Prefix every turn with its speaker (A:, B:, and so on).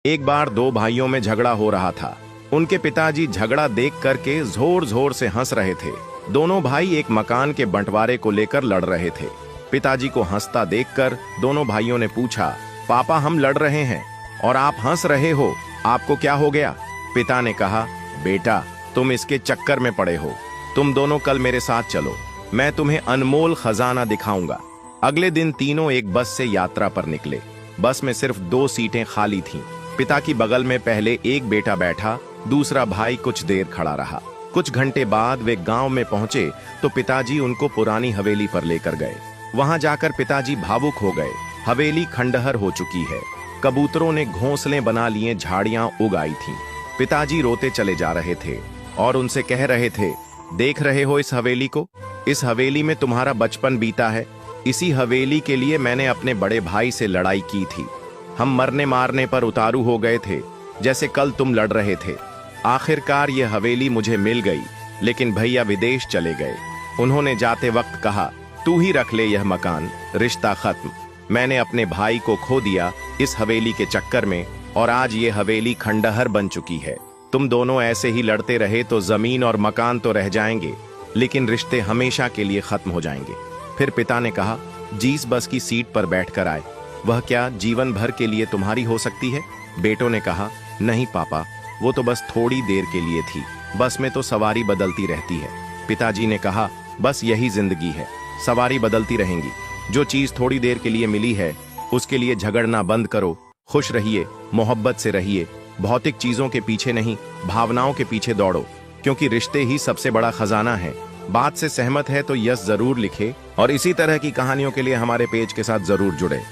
A: एक बार दो भाइयों में झगड़ा हो रहा था। उनके पिताजी झगड़ा देख करके जोर जोर से हंस रहे थे। दोनों भाई एक मकान के बंटवारे को लेकर लड़ रहे थे। पिताजी को हंसता देखकर दोनों भाइयों ने पूछा, पापा हम लड़ रहे हैं और आप हंस रहे हो, आपको क्या हो गया? पिता ने कहा, बेटा तुम इसके चक्कर में पड़े हो। तुम दोनों कल मेरे साथ चलो, मैं तुम्हें अनमोल खजाना दिखाऊंगा। अगले दिन तीनों एक बस से यात्रा पर निकले। बस में सिर्फ 2 सीटें खाली थीं। पिता की बगल में पहले एक बेटा बैठा, दूसरा भाई कुछ देर खड़ा रहा। कुछ घंटे बाद वे गांव में पहुंचे तो पिताजी उनको पुरानी हवेली पर लेकर गए। वहां जाकर पिताजी भावुक हो गए। हवेली खंडहर हो चुकी है। कबूतरों ने घोंसले बना लिए, झाड़ियां उग आई थीं। पिताजी रोते चले जा रहे थे और उनसे कह रहे थे, देख रहे हो इस हवेली को? इस हवेली में तुम्हारा बचपन बीता है। इसी हवेली के लिए मैंने अपने बड़े भाई से लड़ाई की थी। हम मरने मारने पर उतारू हो गए थे, जैसे कल तुम लड़ रहे थे। आखिरकार ये हवेली मुझे मिल गई, लेकिन भैया विदेश चले गए। उन्होंने जाते वक्त कहा, तू ही रख ले यह मकान, रिश्ता खत्म। मैंने अपने भाई को खो दिया इस हवेली के चक्कर में और आज ये हवेली खंडहर बन चुकी है। तुम दोनों ऐसे ही लड़ते रहे तो जमीन और मकान तो रह जाएंगे, लेकिन रिश्ते हमेशा के लिए खत्म हो जाएंगे। फिर पिता ने कहा, जिस बस की सीट पर बैठकर आए वह क्या जीवन भर के लिए तुम्हारी हो सकती है? बेटों ने कहा, नहीं पापा, वो तो बस थोड़ी देर के लिए थी। बस में तो सवारी बदलती रहती है। पिताजी ने कहा, बस यही जिंदगी है, सवारी बदलती रहेंगी। जो चीज थोड़ी देर के लिए मिली है उसके लिए झगड़ना बंद करो। खुश रहिए, मोहब्बत से रहिए। भौतिक चीजों के पीछे नहीं, भावनाओं के पीछे दौड़ो, क्योंकि रिश्ते ही सबसे बड़ा खजाना है। बात से सहमत है तो यस जरूर लिखे और इसी तरह की कहानियों के लिए हमारे पेज के साथ जरूर जुड़े।